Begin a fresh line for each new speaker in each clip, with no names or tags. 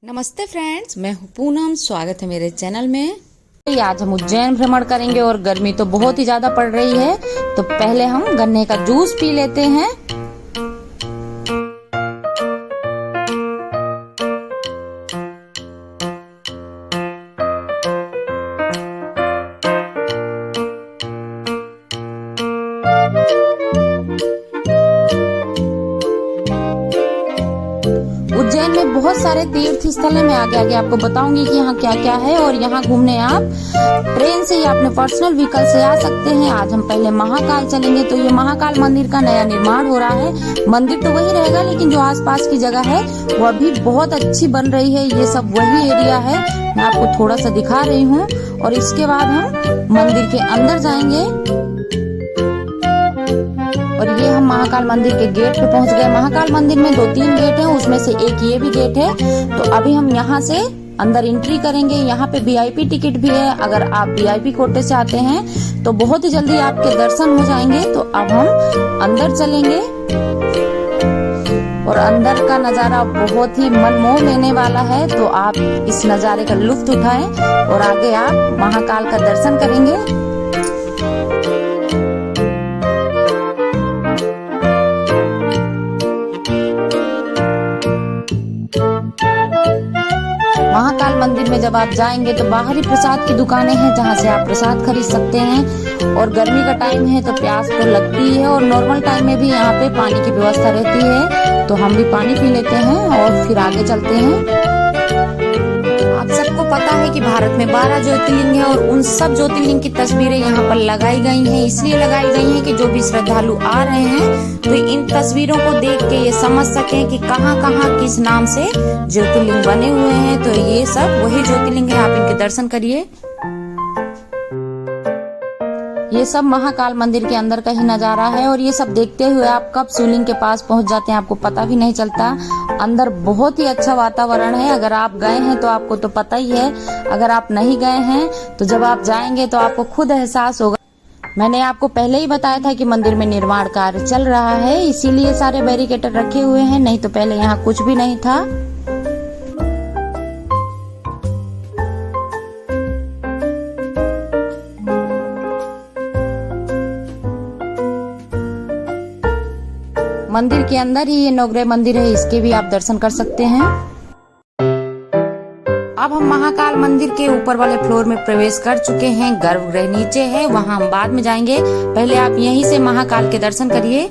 नमस्ते फ्रेंड्स, मैं हूँ पूनम। स्वागत है मेरे चैनल में। आज हम उज्जैन भ्रमण करेंगे और गर्मी तो बहुत ही ज्यादा पड़ रही है, तो पहले हम गन्ने का जूस पी लेते हैं। उज्जैन में बहुत सारे तीर्थ स्थल है। मैं आगे आगे आपको बताऊंगी कि यहाँ क्या क्या है, और यहाँ घूमने आप ट्रेन से या अपने पर्सनल व्हीकल से आ सकते हैं। आज हम पहले महाकाल चलेंगे। तो ये महाकाल मंदिर का नया निर्माण हो रहा है। मंदिर तो वही रहेगा, लेकिन जो आसपास की जगह है वो अभी बहुत अच्छी बन रही है। ये सब वही एरिया है, मैं आपको थोड़ा सा दिखा रही हूँ। और इसके बाद हम मंदिर के अंदर जाएंगे, और ये हम महाकाल मंदिर के गेट पे पहुंच गए। महाकाल मंदिर में 2-3 गेट हैं, उसमें से एक ये भी गेट है। तो अभी हम यहाँ से अंदर एंट्री करेंगे। यहाँ पे वीआईपी टिकट भी है। अगर आप वीआईपी कोटे से आते हैं तो बहुत ही जल्दी आपके दर्शन हो जाएंगे। तो अब हम अंदर चलेंगे, और अंदर का नजारा बहुत ही मनमोह लेने वाला है। तो आप इस नजारे का लुत्फ उठाएं और आगे आप महाकाल का दर्शन करेंगे। महाकाल मंदिर में जब आप जाएंगे तो बाहरी प्रसाद की दुकानें हैं, जहां से आप प्रसाद खरीद सकते हैं। और गर्मी का टाइम है तो प्यास तो लगती है, और नॉर्मल टाइम में भी यहाँ पे पानी की व्यवस्था रहती है। तो हम भी पानी पी लेते हैं और फिर आगे चलते हैं। आप सबको पता है कि भारत में 12 ज्योतिर्लिंग है, और उन सब ज्योतिर्लिंग की तस्वीरें यहाँ पर लगाई गई हैं। इसलिए लगाई गई हैं कि जो भी श्रद्धालु आ रहे हैं तो इन तस्वीरों को देख के ये समझ सकें कि कहाँ कहाँ किस नाम से ज्योतिर्लिंग बने हुए हैं। तो ये सब वही ज्योतिर्लिंग है, आप इनके दर्शन करिए। ये सब महाकाल मंदिर के अंदर का ही नजारा है, और ये सब देखते हुए आप कब शिवलिंग के पास पहुंच जाते हैं आपको पता भी नहीं चलता। अंदर बहुत ही अच्छा वातावरण है। अगर आप गए हैं तो आपको तो पता ही है, अगर आप नहीं गए हैं तो जब आप जाएंगे तो आपको खुद एहसास होगा। मैंने आपको पहले ही बताया था कि मंदिर में निर्माण कार्य चल रहा है, इसीलिए सारे बैरिकेटर रखे हुए हैं, नहीं तो पहले यहाँ कुछ भी नहीं था। मंदिर के अंदर ही ये नवग्रह मंदिर है, इसके भी आप दर्शन कर सकते हैं। अब हम महाकाल मंदिर के ऊपर वाले फ्लोर में प्रवेश कर चुके हैं। गर्भगृह नीचे है, वहां हम बाद में जाएंगे। पहले आप यहीं से महाकाल के दर्शन करिए।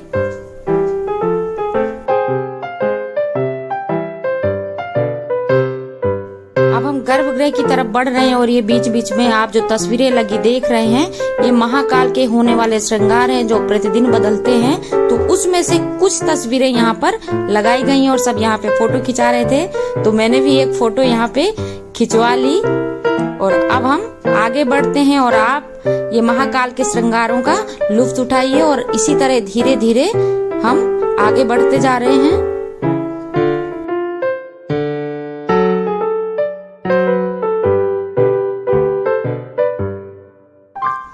अब हम गर्भगृह की तरफ बढ़ रहे हैं, और ये बीच बीच में आप जो तस्वीरें लगी देख रहे हैं, ये महाकाल के होने वाले श्रृंगार हैं जो प्रतिदिन बदलते हैं। तो उसमें से कुछ तस्वीरें यहाँ पर लगाई गई हैं, और सब यहाँ पे फोटो खिंचा रहे थे। तो मैंने भी एक फोटो यहाँ पे खिंचवा ली। और अब हम आगे बढ़ते हैं, और आप ये महाकाल के श्रृंगारों का लुत्फ उठाइए। और इसी तरह धीरे धीरे हम आगे बढ़ते जा रहे हैं।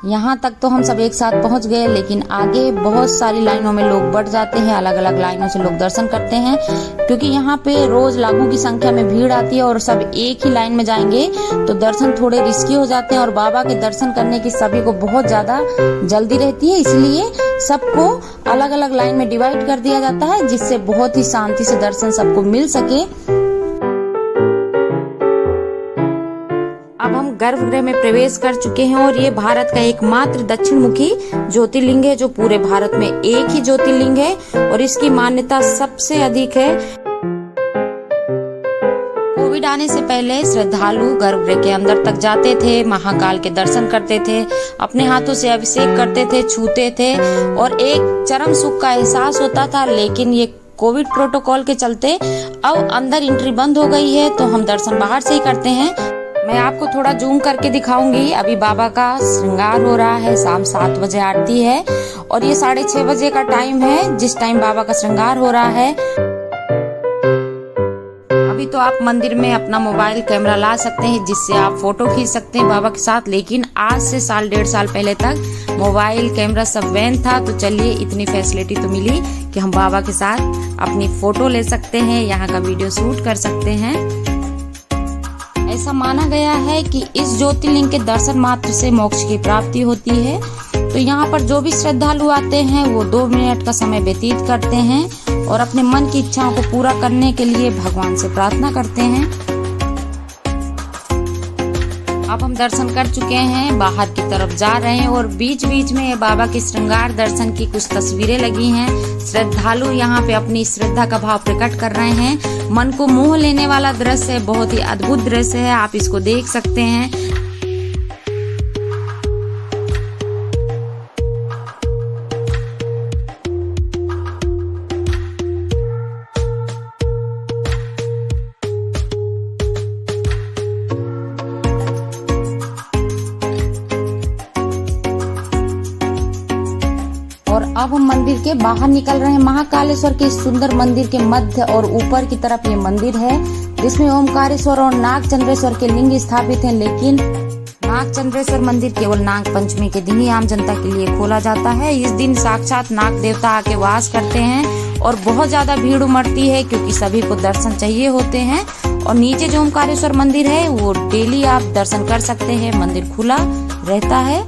यहाँ तक तो हम सब एक साथ पहुँच गए, लेकिन आगे बहुत सारी लाइनों में लोग बढ़ जाते हैं। अलग अलग लाइनों से लोग दर्शन करते हैं, क्योंकि यहाँ पे रोज लाखों की संख्या में भीड़ आती है, और सब एक ही लाइन में जाएंगे तो दर्शन थोड़े रिस्की हो जाते हैं। और बाबा के दर्शन करने की सभी को बहुत ज्यादा जल्दी रहती है, इसलिए सबको अलग अलग लाइन में डिवाइड कर दिया जाता है, जिससे बहुत ही शांति से दर्शन सबको मिल सके। अब हम गर्भगृह में प्रवेश कर चुके हैं, और ये भारत का एकमात्र दक्षिण मुखी ज्योतिर्लिंग है, जो पूरे भारत में एक ही ज्योतिर्लिंग है, और इसकी मान्यता सबसे अधिक है। कोविड आने से पहले श्रद्धालु गर्भगृह के अंदर तक जाते थे, महाकाल के दर्शन करते थे, अपने हाथों से अभिषेक करते थे, छूते थे, और एक चरम सुख का एहसास होता था। लेकिन ये कोविड प्रोटोकॉल के चलते अब अंदर एंट्री बंद हो गई है, तो हम दर्शन बाहर से ही करते हैं। मैं आपको थोड़ा जूम करके दिखाऊंगी। अभी बाबा का श्रृंगार हो रहा है, शाम 7 बजे आरती है, और ये 6:30 बजे का टाइम है जिस टाइम बाबा का श्रृंगार हो रहा है। अभी तो आप मंदिर में अपना मोबाइल कैमरा ला सकते हैं, जिससे आप फोटो खींच सकते हैं बाबा के साथ। लेकिन आज से 1.5 साल पहले तक मोबाइल कैमरा सब बैन था। तो चलिए, इतनी फैसिलिटी तो मिली कि हम बाबा के साथ अपनी फोटो ले सकते हैं, यहाँ का वीडियो शूट कर सकते हैं। ऐसा माना गया है कि इस ज्योतिर्लिंग के दर्शन मात्र से मोक्ष की प्राप्ति होती है। तो यहाँ पर जो भी श्रद्धालु आते हैं वो 2 मिनट का समय व्यतीत करते हैं और अपने मन की इच्छाओं को पूरा करने के लिए भगवान से प्रार्थना करते हैं। अब हम दर्शन कर चुके हैं, बाहर की तरफ जा रहे हैं और बीच बीच में बाबा के श्रृंगार दर्शन की कुछ तस्वीरें लगी हैं। श्रद्धालु यहाँ पे अपनी श्रद्धा का भाव प्रकट कर रहे हैं। मन को मोह लेने वाला दृश्य है, बहुत ही अद्भुत दृश्य है, आप इसको देख सकते हैं। और अब हम मंदिर के बाहर निकल रहे हैं। महाकालेश्वर के सुंदर मंदिर के मध्य और ऊपर की तरफ ये मंदिर है, जिसमें ओमकारेश्वर और नागचंद्रेश्वर के लिंग स्थापित हैं। लेकिन नागचंद्रेश्वर मंदिर केवल नाग पंचमी के दिन ही आम जनता के लिए खोला जाता है। इस दिन साक्षात नाग देवता आके वास करते हैं और बहुत ज्यादा भीड़ उमड़ती है, क्योंकि सभी को दर्शन चाहिए होते हैं। और नीचे जो ओमकारेश्वर मंदिर है वो डेली आप दर्शन कर सकते हैं, मंदिर खुला रहता है।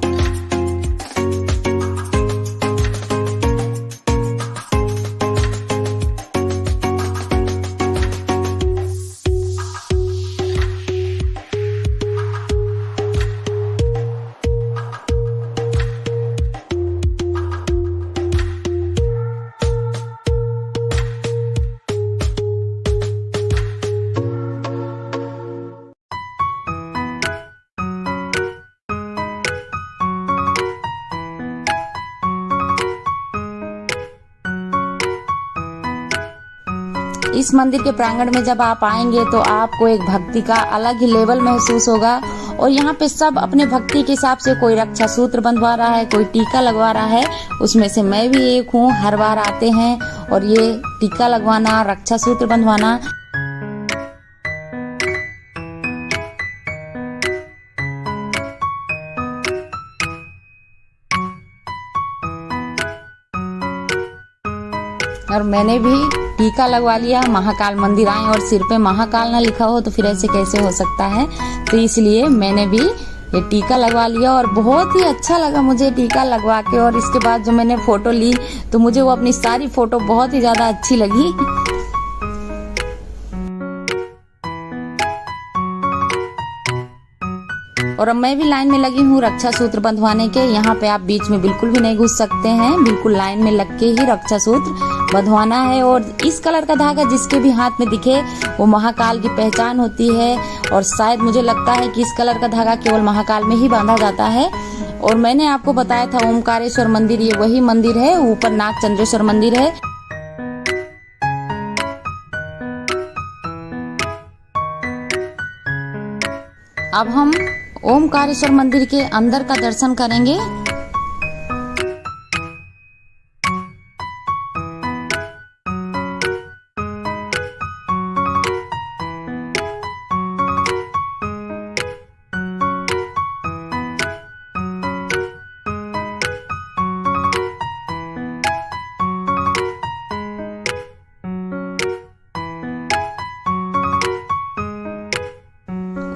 इस मंदिर के प्रांगण में जब आप आएंगे तो आपको एक भक्ति का अलग ही लेवल महसूस होगा। और यहाँ पे सब अपने भक्ति के हिसाब से, कोई रक्षा सूत्र बंधवा रहा है, कोई टीका लगवा रहा है। उसमें से मैं भी एक हूँ। हर बार आते हैं और ये टीका लगवाना, रक्षा सूत्र बंधवाना और मैंने भी टीका लगवा लिया। महाकाल मंदिर आए और सिर पे महाकाल ना लिखा हो तो फिर ऐसे कैसे हो सकता है। तो इसलिए मैंने भी ये टीका लगवा लिया और बहुत ही अच्छा लगा मुझे टीका लगवा के। और इसके बाद जो मैंने फोटो ली तो मुझे वो अपनी सारी फोटो बहुत ही ज्यादा अच्छी लगी। और अब मैं भी लाइन में लगी हूँ रक्षा सूत्र बंधवाने के। यहाँ पे आप बीच में बिल्कुल भी नहीं घुस सकते हैं, बिल्कुल लाइन में लग के ही रक्षा सूत्र बंधवाना है। और इस कलर का धागा जिसके भी हाथ में दिखे वो महाकाल की पहचान होती है। और शायद मुझे लगता है कि इस कलर का धागा केवल महाकाल में ही बांधा जाता है। और मैंने आपको बताया था ओमकारेश्वर मंदिर, ये वही मंदिर है। ऊपर नागचंद्रेश्वर मंदिर है। अब हम ओमकारेश्वर मंदिर के अंदर का दर्शन करेंगे।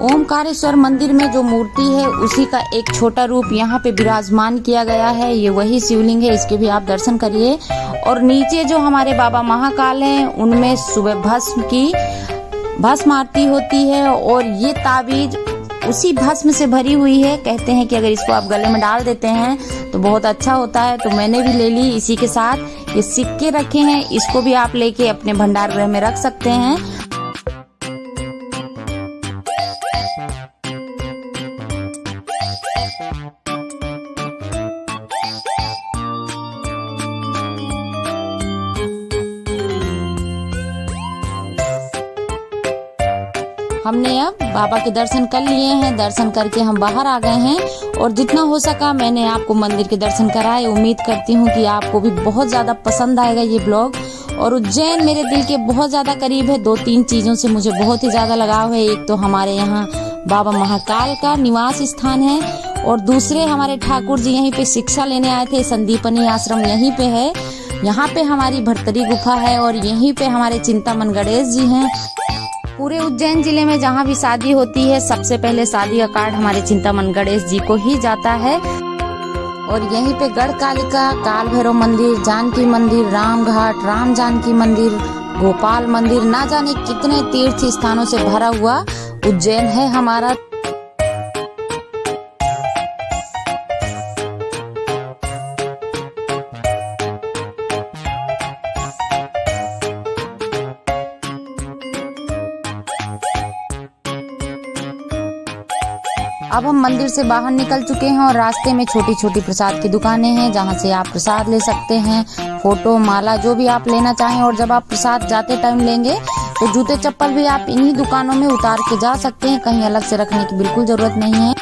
ओमकारेश्वर मंदिर में जो मूर्ति है उसी का एक छोटा रूप यहाँ पे विराजमान किया गया है। ये वही शिवलिंग है, इसके भी आप दर्शन करिए। और नीचे जो हमारे बाबा महाकाल हैं उनमें सुबह भस्म आरती होती है और ये ताबीज उसी भस्म से भरी हुई है। कहते हैं कि अगर इसको आप गले में डाल देते हैं तो बहुत अच्छा होता है। तो मैंने भी ले ली। इसी के साथ ये सिक्के रखे हैं, इसको भी आप लेके अपने भंडार गृह में रख सकते हैं। हमने अब बाबा के दर्शन कर लिए हैं। दर्शन करके हम बाहर आ गए हैं और जितना हो सका मैंने आपको मंदिर के दर्शन कराए। उम्मीद करती हूँ कि आपको भी बहुत ज़्यादा पसंद आएगा ये ब्लॉग। और उज्जैन मेरे दिल के बहुत ज़्यादा करीब है। 2-3 चीज़ों से मुझे बहुत ही ज़्यादा लगाव है। एक तो हमारे यहाँ बाबा महाकाल का निवास स्थान है और दूसरे हमारे ठाकुर जी यहीं पे शिक्षा लेने आए थे। संदीपनी आश्रम यहीं पे है। यहाँ पे हमारी भर्तरी गुफा है और यहीं पे हमारे चिंतामन गणेश जी हैं। पूरे उज्जैन जिले में जहाँ भी शादी होती है सबसे पहले शादी का कार्ड हमारे चिंतामन गणेश जी को ही जाता है। और यहीं पे गढ़ कालिका, काल भैरव मंदिर, जानकी मंदिर, राम घाट, राम जानकी मंदिर, गोपाल मंदिर, ना जाने कितने तीर्थ स्थानों से भरा हुआ उज्जैन है हमारा। अब हम मंदिर से बाहर निकल चुके हैं और रास्ते में छोटी छोटी प्रसाद की दुकानें हैं जहां से आप प्रसाद ले सकते हैं, फोटो, माला, जो भी आप लेना चाहें। और जब आप प्रसाद जाते टाइम लेंगे तो जूते चप्पल भी आप इन्हीं दुकानों में उतार के जा सकते हैं, कहीं अलग से रखने की बिल्कुल जरूरत नहीं है।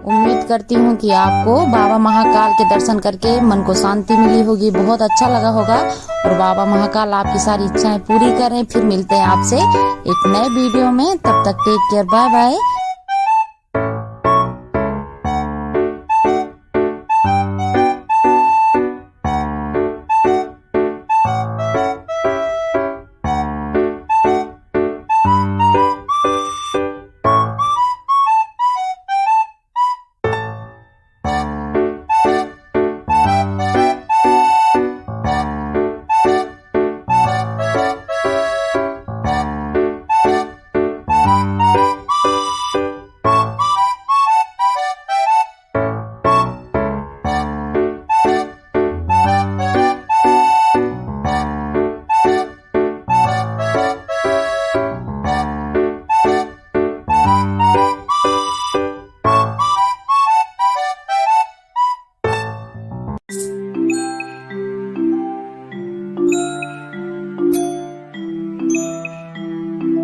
उम्मीद करती हूँ कि आपको बाबा महाकाल के दर्शन करके मन को शांति मिली होगी, बहुत अच्छा लगा होगा। और बाबा महाकाल आपकी सारी इच्छाएं पूरी करें। फिर मिलते हैं आपसे एक नए वीडियो में, तब तक टेक केयर, बाय बाय।